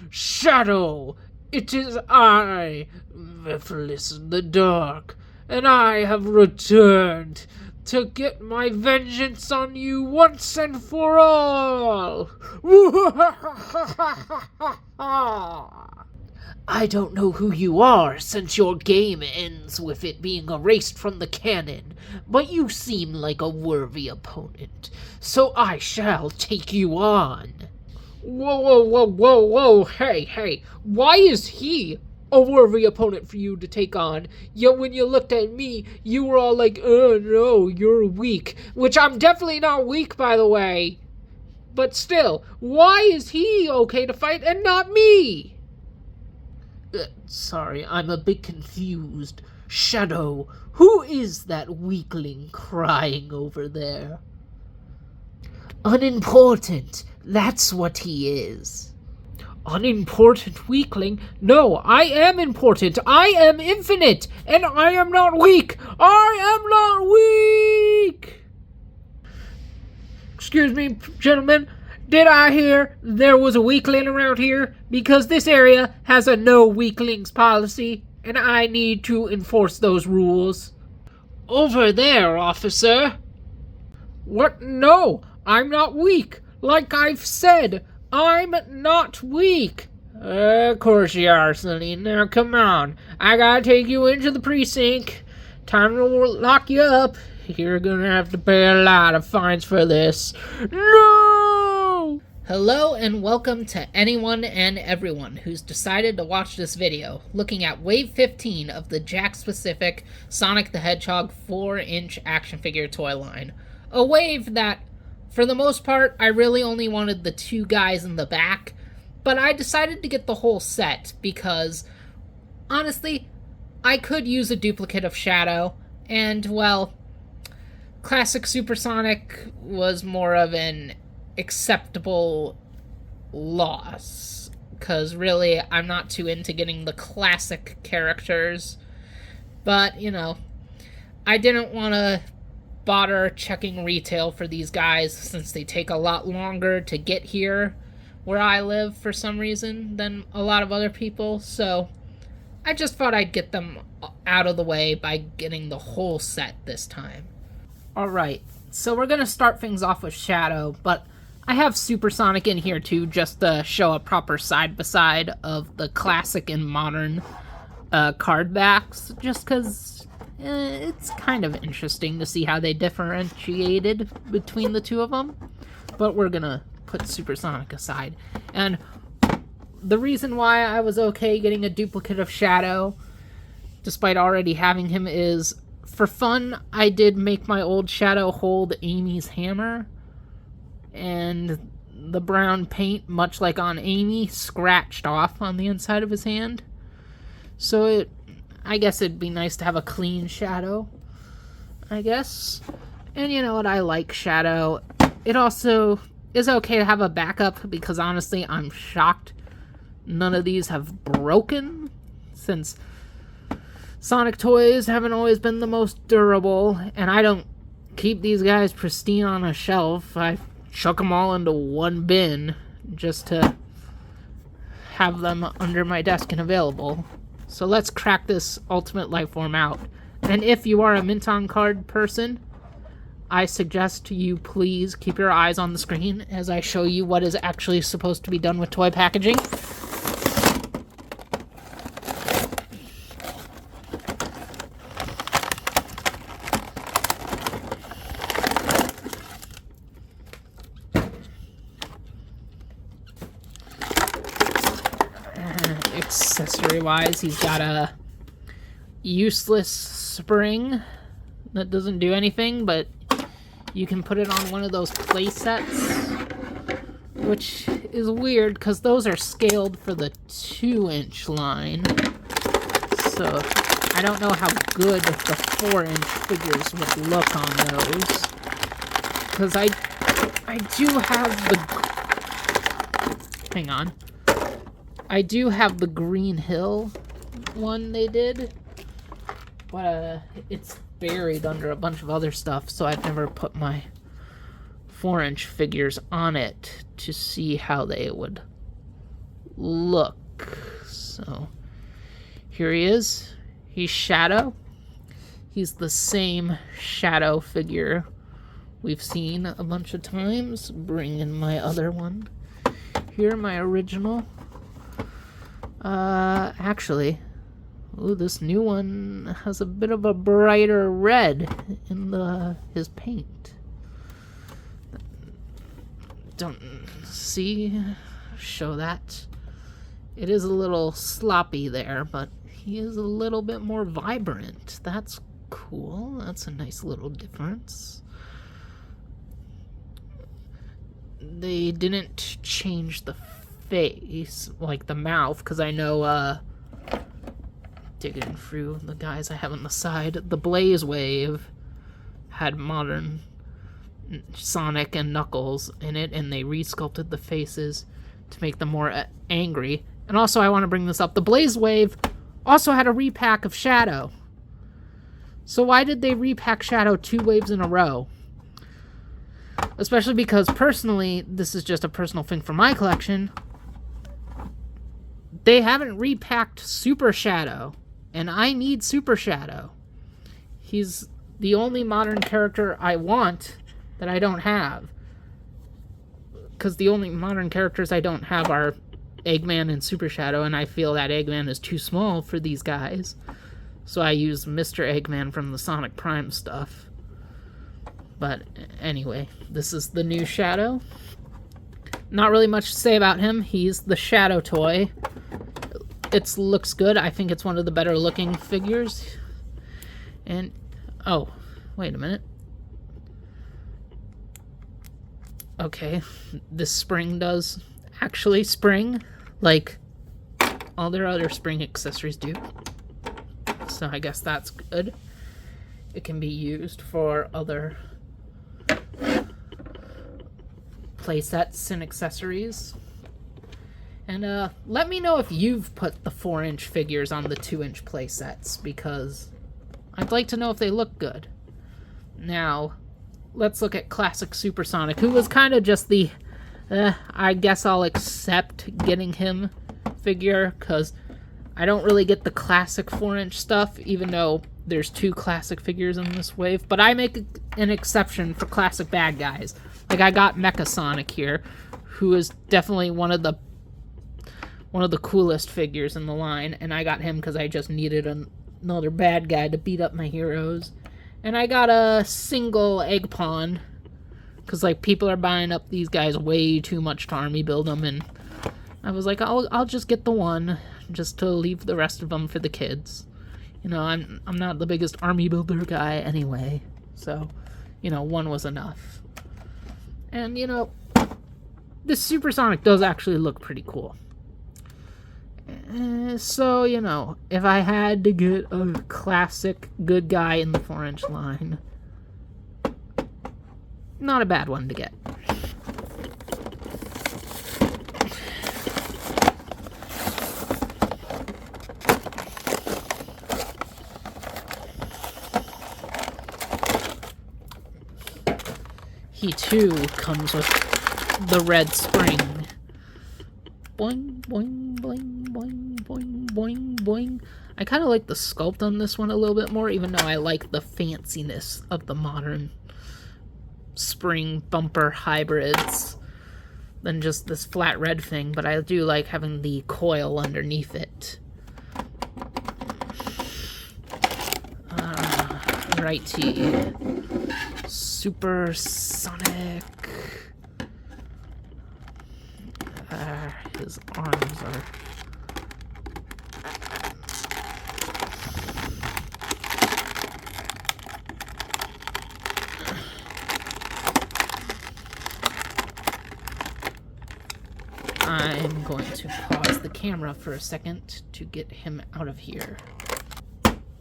Shadow, it is I, Breathless in the Dark, and I have returned to get my vengeance on you once and for all. I don't know who you are, since your game ends with it being erased from the canon, but you seem like a worthy opponent, so I shall take you on. Whoa, hey, why is he a worthy opponent for you to take on? Yet when you looked at me, you were all like, oh no, you're weak, which I'm definitely not weak, by the way. But still, why is he okay to fight and not me? Sorry, I'm a bit confused. Shadow, who is that weakling crying over there? Unimportant, that's what he is. Unimportant weakling? No, I am important. I am infinite, and I am not weak. I am not weak! Excuse me, gentlemen. Did I hear there was a weakling around here? Because this area has a no weaklings policy, and I need to enforce those rules. Over there, officer. What? No, I'm not weak. Like I've said, I'm not weak. Of course you are, Celine. Now come on. I gotta take you into the precinct. Time to lock you up. You're gonna have to pay a lot of fines for this. No! Hello and welcome to anyone and everyone who's decided to watch this video, looking at Wave 15 of the Jakks Pacific Sonic the Hedgehog 4-inch action figure toy line. A wave that, for the most part, I really only wanted the two guys in the back, but I decided to get the whole set because, honestly, I could use a duplicate of Shadow, and, well, Classic Supersonic was more of an acceptable loss, because really, I'm not too into getting the classic characters, but, you know, I didn't want to bother checking retail for these guys since they take a lot longer to get here where I live for some reason than a lot of other people, so I just thought I'd get them out of the way by getting the whole set this time. Alright, so we're gonna start things off with Shadow, but I have Supersonic in here too, just to show a proper side-by-side of the classic and modern card backs, just because it's kind of interesting to see how they differentiated between the two of them. But we're gonna put Supersonic aside. And the reason why I was okay getting a duplicate of Shadow, despite already having him, is for fun, I did make my old Shadow hold Amy's hammer, and the brown paint, much like on Amy, scratched off on the inside of his hand. So I guess it'd be nice to have a clean Shadow, I guess. And you know what, I like Shadow. It also is okay to have a backup, because honestly, I'm shocked none of these have broken, since Sonic toys haven't always been the most durable, and I don't keep these guys pristine on a shelf. I chuck them all into one bin just to have them under my desk and available. So let's crack this Ultimate Lifeform out. And if you are a Mint on Card person, I suggest you please keep your eyes on the screen as I show you what is actually supposed to be done with toy packaging. Accessory-wise, he's got a useless spring that doesn't do anything, but you can put it on one of those play sets, which is weird because those are scaled for the 2-inch line. So I don't know how good the 4-inch figures would look on those, because I do have the... Hang on. I do have the Green Hill one they did, but it's buried under a bunch of other stuff, so I've never put my 4-inch figures on it to see how they would look. So here he is. He's Shadow. He's the same Shadow figure we've seen a bunch of times. Bring in my other one. Here, my original. Actually, ooh, this new one has a bit of a brighter red in his paint. Don't show that. It is a little sloppy there, but he is a little bit more vibrant. That's cool. That's a nice little difference. They didn't change the face, like the mouth, because I know, digging through the guys I have on the side, the Blaze Wave had modern Sonic and Knuckles in it, and they resculpted the faces to make them more angry. And also, I want to bring this up, the Blaze Wave also had a repack of Shadow. So why did they repack Shadow 2 waves in a row? Especially because, personally, this is just a personal thing for my collection, they haven't repacked Super Shadow, and I need Super Shadow. He's the only modern character I want that I don't have. Because the only modern characters I don't have are Eggman and Super Shadow, and I feel that Eggman is too small for these guys. So I use Mr. Eggman from the Sonic Prime stuff. But anyway, this is the new Shadow. Not really much to say about him. He's the Shadow toy. It looks good. I think it's one of the better looking figures. And, oh, wait a minute. Okay, this spring does actually spring, like all their other spring accessories do. So I guess that's good. It can be used for other playsets and accessories. And let me know if you've put the 4-inch figures on the 2-inch playsets, because I'd like to know if they look good. Now, let's look at Classic Supersonic, who was kind of just the, I guess I'll accept getting him figure, because I don't really get the classic 4-inch stuff, even though there's 2 classic figures in this wave. But I make an exception for classic bad guys. Like, I got Mecha Sonic here, who is definitely one of the coolest figures in the line, and I got him because I just needed another bad guy to beat up my heroes. And I got a single Egg Pawn, because, like, people are buying up these guys way too much to army build them, and I was like, I'll just get the one, just to leave the rest of them for the kids. You know, I'm not the biggest army builder guy anyway, so, you know, one was enough. And, you know, this Supersonic does actually look pretty cool. So, you know, if I had to get a classic good guy in the 4-inch line, not a bad one to get. He too comes with the red spring. Boing, boing, boing, boing, boing, boing, boing. I kind of like the sculpt on this one a little bit more, even though I like the fanciness of the modern spring bumper hybrids than just this flat red thing, but I do like having the coil underneath it. Righty. Supersonic. His arms are... I'm going to pause the camera for a second to get him out of here.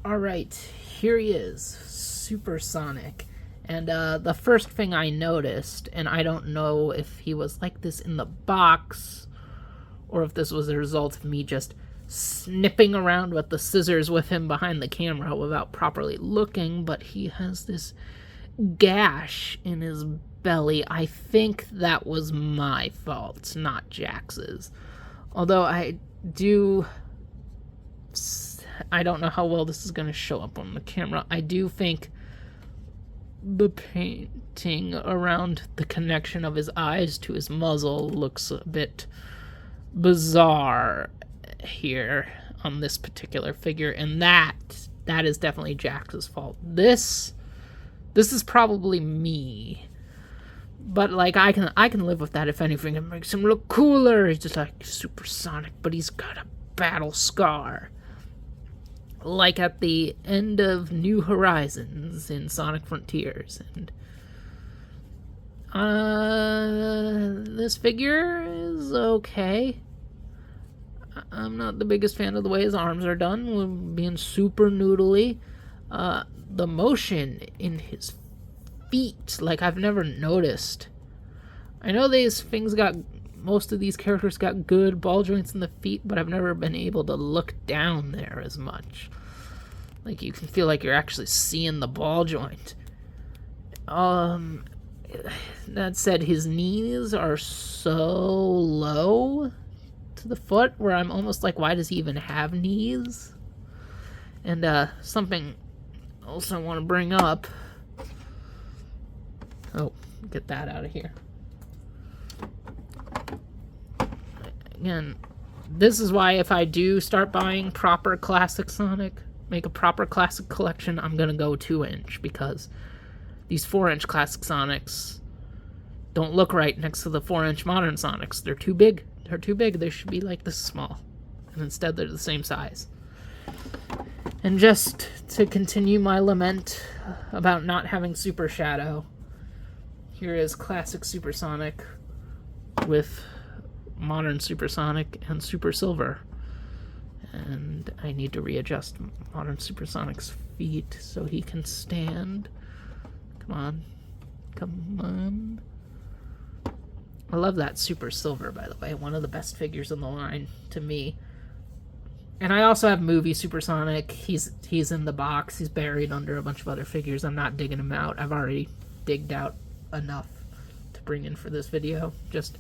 Alright, here he is, Supersonic. And the first thing I noticed, and I don't know if he was like this in the box, or if this was a result of me just snipping around with the scissors with him behind the camera without properly looking, but he has this gash in his belly. I think that was my fault, not Jax's. Although I don't know how well this is going to show up on the camera. I do think the painting around the connection of his eyes to his muzzle looks a bit bizarre here on this particular figure, and that is definitely Jax's fault. This is probably me, but like I can live with that. If anything, it makes him look cooler. He's just like supersonic, but he's got a battle scar, like at the end of New Horizons in Sonic Frontiers. And this figure is okay. I'm not the biggest fan of the way his arms are done, being super noodly. The motion in his feet, like I've never noticed. I know most of these characters got good ball joints in the feet, but I've never been able to look down there as much. Like you can feel like you're actually seeing the ball joint. That said, his knees are so low to the foot where I'm almost like, why does he even have knees? And something else I want to bring up. Oh, get that out of here. Again, this is why if I do start buying proper classic Sonic, make a proper classic collection, I'm gonna go 2-inch, because these 4-inch classic Sonics don't look right next to the 4-inch modern Sonics. They're too big. They're too big. They should be like this small. And instead they're the same size. And just to continue my lament about not having Super Shadow, here is classic Supersonic with modern Supersonic and Super Silver. And I need to readjust modern Supersonic's feet so he can stand. Come on. Come on. I love that Super Silver, by the way. One of the best figures in the line to me. And I also have movie Supersonic. He's in the box. He's buried under a bunch of other figures. I'm not digging him out. I've already digged out enough to bring in for this video. Just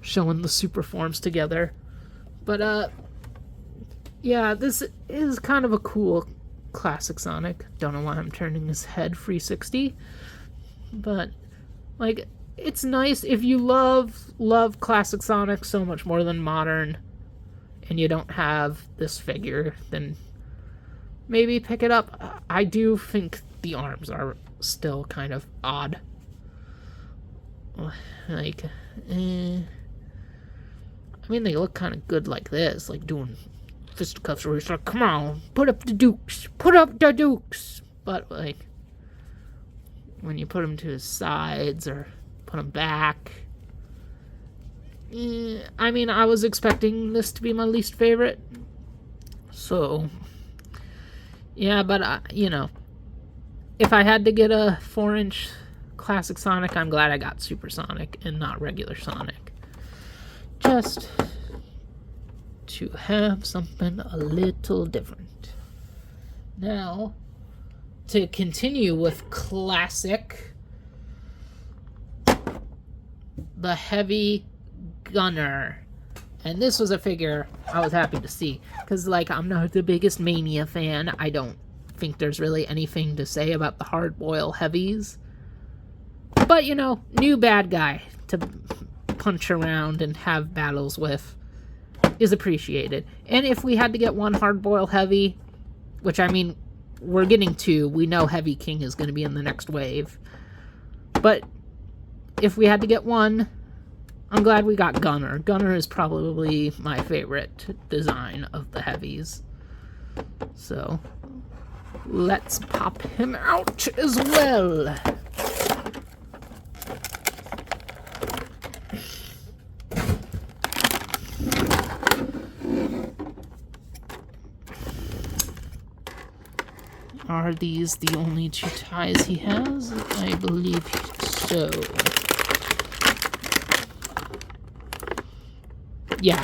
showing the super forms together. But, yeah, this is kind of a cool classic Sonic. Don't know why I'm turning his head 360. But, like, it's nice. If you love classic Sonic so much more than modern, and you don't have this figure, then maybe pick it up. I do think the arms are still kind of odd. Like, I mean, they look kind of good like this, like doing fisticuffs where it's like, come on, put up the dukes, put up the dukes. But, like, when you put them to his sides or put them back, I mean, I was expecting this to be my least favorite. So, yeah, but, you know, if I had to get a 4-inch classic Sonic, I'm glad I got Super Sonic and not regular Sonic. Just to have something a little different. Now, to continue with classic, the Heavy Gunner. And this was a figure I was happy to see, because, like, I'm not the biggest Mania fan. I don't think there's really anything to say about the hard-boil heavies. But, you know, new bad guy to punch around and have battles with is appreciated. And if we had to get one hard-boil heavy, which, I mean, we're getting 2. We know Heavy King is going to be in the next wave. But if we had to get one, I'm glad we got Gunner. Gunner is probably my favorite design of the heavies. So, let's pop him out as well. Are these the only 2 ties he has? I believe so. Yeah.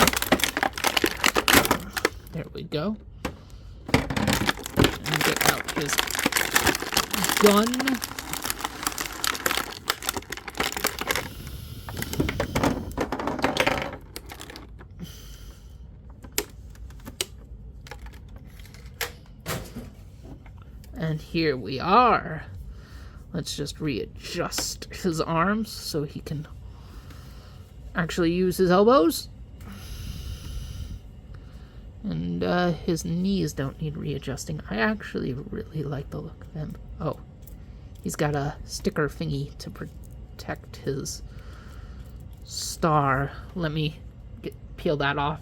There we go. And get out his gun. And here we are. Let's just readjust his arms so he can actually use his elbows. And his knees don't need readjusting. I actually really like the look of him. Oh, he's got a sticker thingy to protect his star. Let me peel that off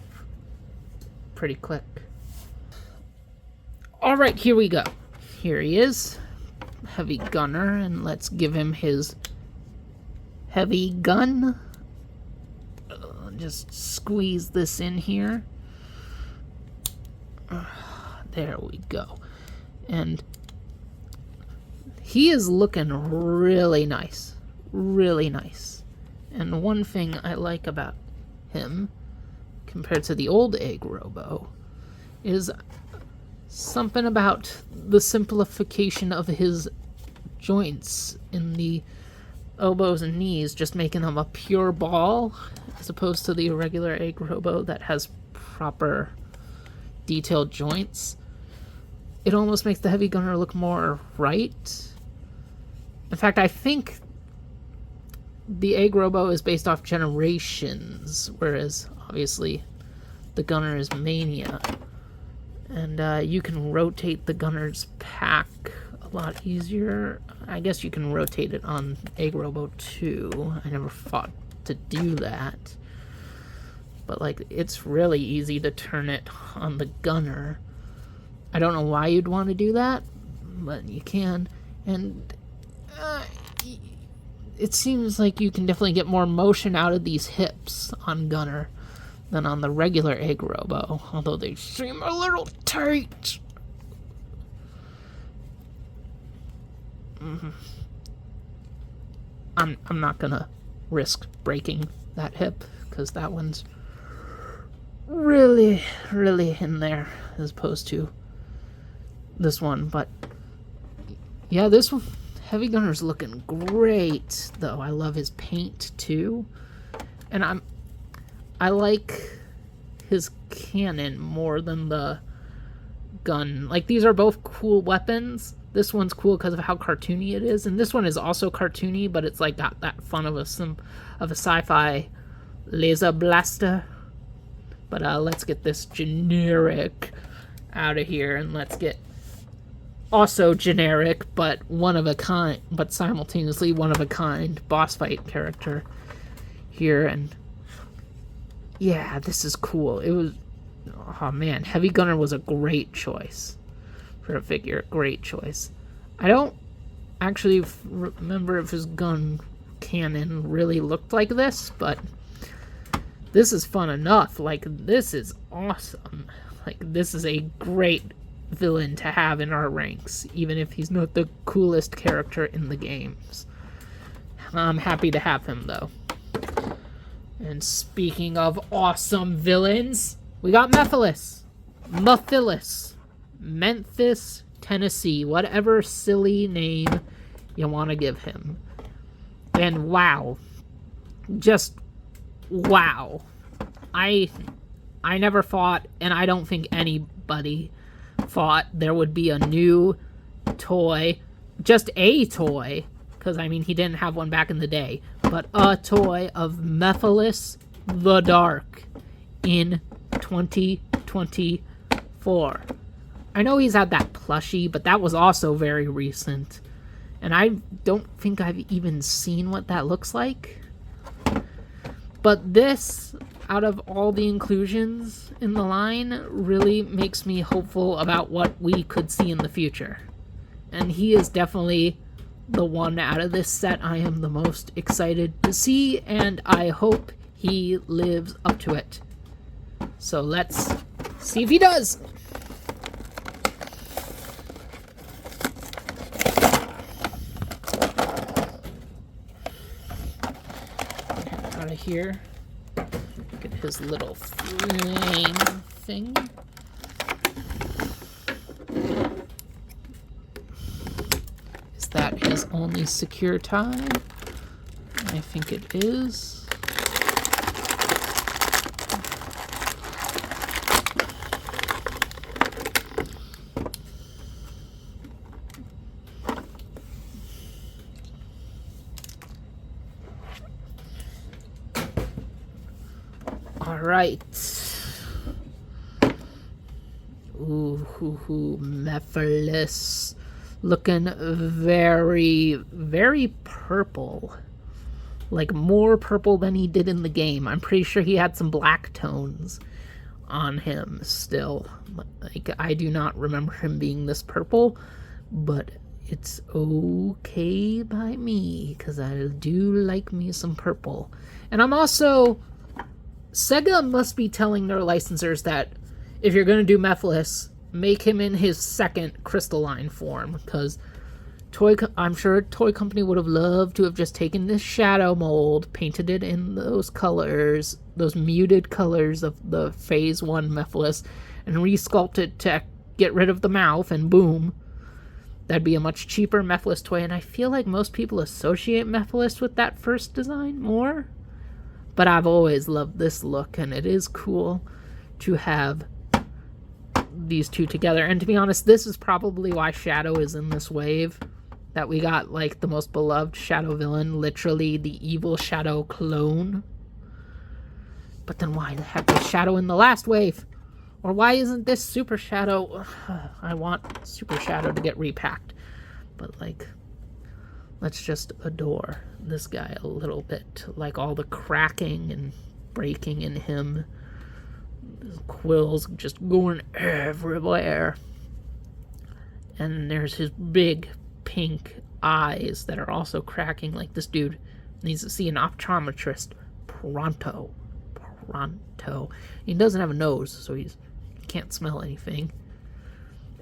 pretty quick. All right, here we go. Here he is, heavy gunner, and let's give him his heavy gun. Just squeeze this in here. There we go. And he is looking really nice. Really nice. And one thing I like about him, compared to the old Egg Robo, is something about the simplification of his joints in the elbows and knees, just making them a pure ball, as opposed to the irregular Egg Robo that has proper detailed joints. It almost makes the heavy gunner look more right. In fact, I think the Egg Robo is based off generations, whereas obviously the gunner is Mania. And you can rotate the gunner's pack a lot easier. I guess you can rotate it on Egg Robo too. I never thought to do that. But, like, it's really easy to turn it on the gunner. I don't know why you'd want to do that, but you can. And it seems like you can definitely get more motion out of these hips on gunner than on the regular Egg Robo, although they seem a little tight. I'm not gonna risk breaking that hip, because that one's really in there as opposed to this one. But yeah, this one, heavy gunner's looking great though. I love his paint too, and I like his cannon more than the gun. Like, these are both cool weapons. This one's cool because of how cartoony it is, and this one is also cartoony, but it's like got that fun of a sci-fi laser blaster. But let's get this generic out of here, and let's get also generic, but one of a kind, but simultaneously one of a kind boss fight character here. And yeah, this is cool. It was, oh man, Heavy Gunner was a great choice for a figure. Great choice. I don't actually remember if his gun cannon really looked like this, but this is fun enough. Like, this is awesome. Like, this is a great villain to have in our ranks, even if he's not the coolest character in the games. I'm happy to have him, though. And speaking of awesome villains, we got Mephiles, Memphis, Tennessee, whatever silly name you want to give him. And wow. Just wow. I never thought, and I don't think anybody thought, there would be a new toy, just a toy, because I mean he didn't have one back in the day, but a toy of Mephiles the Dark in 2024. I know he's had that plushie, but that was also very recent, and I don't think I've even seen what that looks like. But this, out of all the inclusions in the line, really makes me hopeful about what we could see in the future. And he is definitely the one out of this set I am the most excited to see, and I hope he lives up to it. So let's see if he does. Out of here. Look at his little flame thing. Is that his only secure tie? I think it is. Alright. Ooh, Mephiles. Looking very, very purple. Like, more purple than he did in the game. I'm pretty sure he had some black tones on him still. Like, I do not remember him being this purple, but it's okay by me, because I do like me some purple. And I'm also... Sega must be telling their licensors that if you're going to do Mephiles, make him in his second crystalline form, because I'm sure Toy Company would have loved to have just taken this shadow mold, painted it in those colors, those muted colors of the Phase 1 Mephiles, and resculpt it to get rid of the mouth, and boom. That'd be a much cheaper Mephiles toy, and I feel like most people associate Mephiles with that first design more. But I've always loved this look, and it is cool to have these two together. And to be honest, this is probably why Shadow is in this wave. That we got, like, the most beloved Shadow villain, literally the evil Shadow clone. But then why the heck was Shadow in the last wave? Or why isn't this Super Shadow? I want Super Shadow to get repacked. But, like, let's just adore this guy a little bit. Like, all the cracking and breaking in him. His quills just going everywhere. And there's his big pink eyes that are also cracking. Like, this dude needs to see an optometrist pronto. He doesn't have a nose, so he can't smell anything.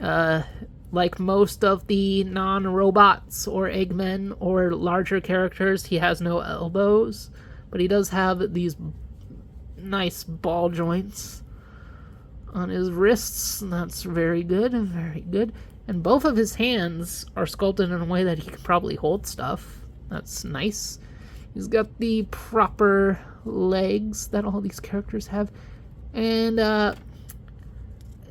Like most of the non-robots or Eggmen or larger characters, he has no elbows, but he does have these nice ball joints on his wrists, and that's very good, very good. And both of his hands are sculpted in a way that he can probably hold stuff. That's nice. He's got the proper legs that all these characters have. And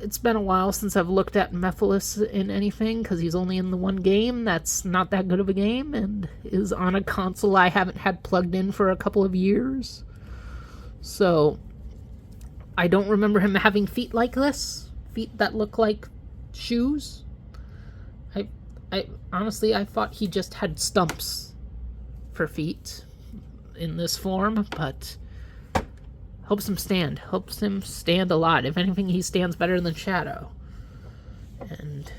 it's been a while since I've looked at Mephiles in anything, because he's only in the one game that's not that good of a game, and is on a console I haven't had plugged in for a couple of years. So, I don't remember him having feet like this. Feet that look like shoes. I honestly, I thought he just had stumps for feet in this form, but helps him stand a lot. If anything, he stands better than Shadow. And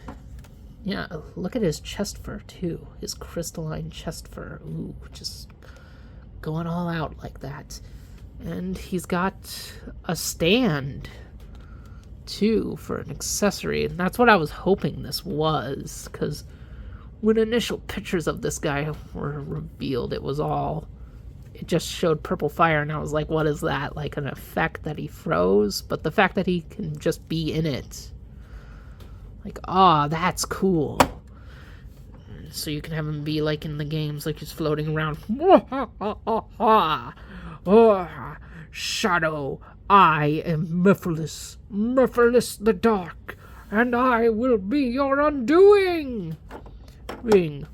yeah, look at his chest fur too. His crystalline chest fur. Ooh, just going all out like that. And he's got a stand too for an accessory, and that's what I was hoping this was, because when initial pictures of this guy were revealed, it just showed purple fire, and I was like, what is that? Like an effect that he froze? But the fact that he can just be in it, like, that's cool. So you can have him be like in the games, like he's floating around. Shadow, I am Mephiles the Dark, and I will be your undoing. Ring.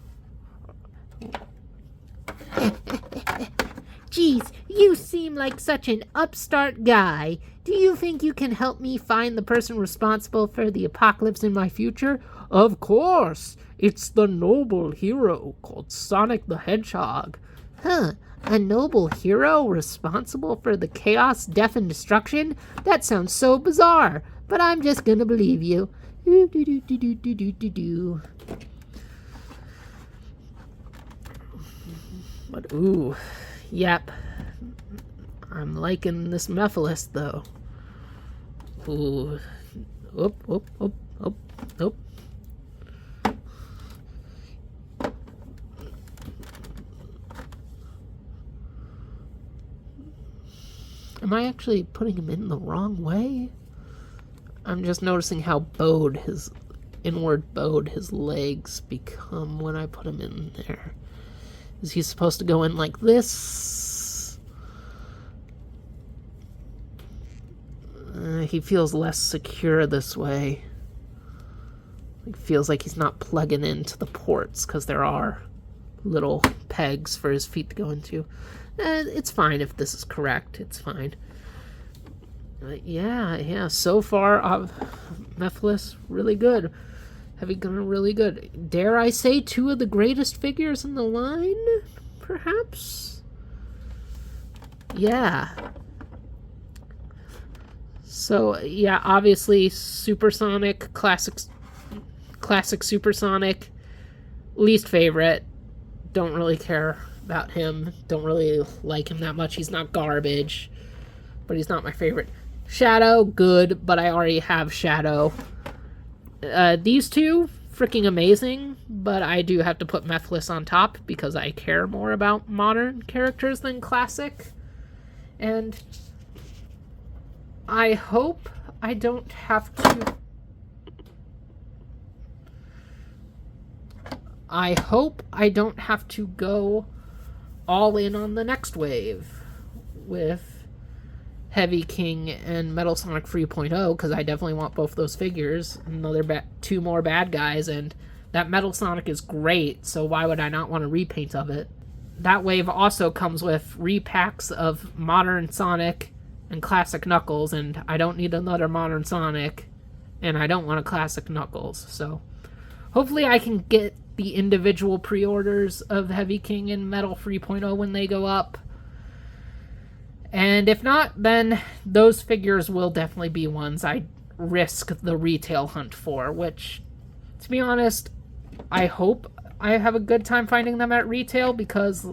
Geez, you seem like such an upstart guy. Do you think you can help me find the person responsible for the apocalypse in my future? Of course. It's the noble hero called Sonic the Hedgehog. Huh. A noble hero responsible for the chaos, death, and destruction? That sounds so bizarre, but I'm just gonna believe you. But ooh, yep. I'm liking this Mephiles though. Ooh. Oop. Am I actually putting him in the wrong way? I'm just noticing how inward bowed his legs become when I put him in there. Is he supposed to go in like this? He feels less secure this way. It feels like he's not plugging into the ports, because there are little pegs for his feet to go into. It's fine if this is correct. It's fine. Yeah. So far, Mephiles, really good. Heavy Gunner, really good. Dare I say, two of the greatest figures in the line, perhaps? Yeah. So, yeah, obviously, Supersonic, classic Supersonic, least favorite. Don't really care about him. Don't really like him that much. He's not garbage, but he's not my favorite. Shadow, good, but I already have Shadow. These two, freaking amazing, but I do have to put Mephiles on top because I care more about modern characters than classic. And I hope I don't have to... go all in on the next wave with Heavy King and Metal Sonic 3.0, because I definitely want both those figures. Another two more bad guys, and that Metal Sonic is great, so why would I not want a repaint of it? That wave also comes with repacks of Modern Sonic and Classic Knuckles, and I don't need another Modern Sonic, and I don't want a Classic Knuckles, so hopefully I can get the individual pre-orders of Heavy King and Metal 3.0 when they go up. And if not, then those figures will definitely be ones I risk the retail hunt for, which, to be honest, I hope I have a good time finding them at retail, because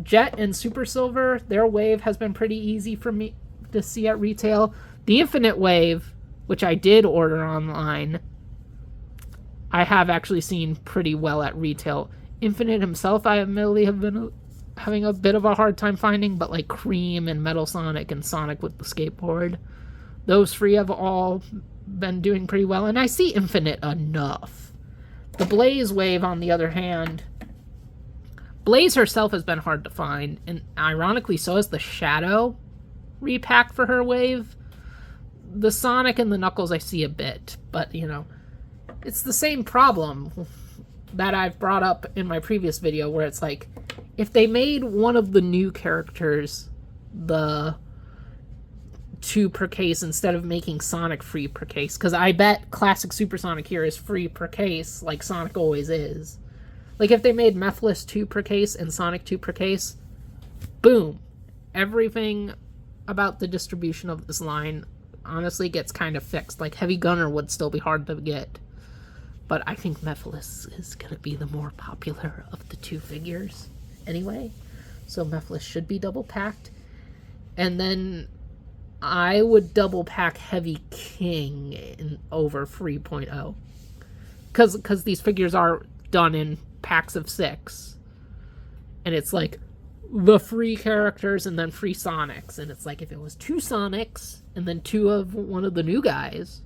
Jet and Super Silver, their wave has been pretty easy for me to see at retail. The Infinite wave, which I did order online, I have actually seen pretty well at retail. Infinite himself, I admittedly have been having a bit of a hard time finding, but like Cream and Metal Sonic and Sonic with the skateboard, those three have all been doing pretty well, and I see Infinite enough. The Blaze wave, on the other hand, Blaze herself has been hard to find, and ironically so is the Shadow repack for her wave. The Sonic and the Knuckles I see a bit, but you know, it's the same problem that I've brought up in my previous video, where it's like, if they made one of the new characters the 2 per case instead of making Sonic free per case, because I bet Classic Supersonic here is free per case, like Sonic always is. Like, if they made Mephiles 2 per case and Sonic 2 per case, boom. Everything about the distribution of this line honestly gets kind of fixed. Like, Heavy Gunner would still be hard to get, but I think Mephiles is going to be the more popular of the two figures anyway. So Mephiles should be double packed. And then I would double pack Heavy King over 3.0. Because these figures are done in packs of 6. And it's like the free characters and then free Sonics. And it's like, if it was 2 Sonics and then 2 of one of the new guys,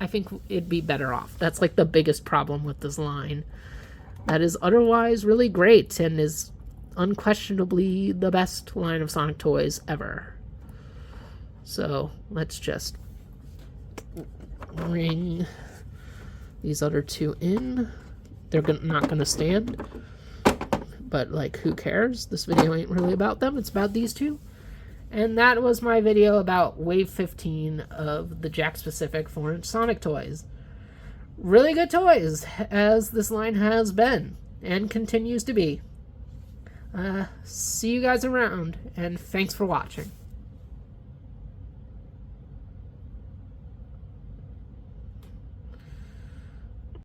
I think it'd be better off. That's like the biggest problem with this line. That is otherwise really great and is unquestionably the best line of Sonic toys ever. So let's just ring these other 2 in. They're not going to stand, but like, who cares? This video ain't really about them. It's about these 2. And that was my video about Wave 15 of the Jakks Pacific 4-inch Sonic toys. Really good toys, as this line has been, and continues to be. See you guys around, and thanks for watching.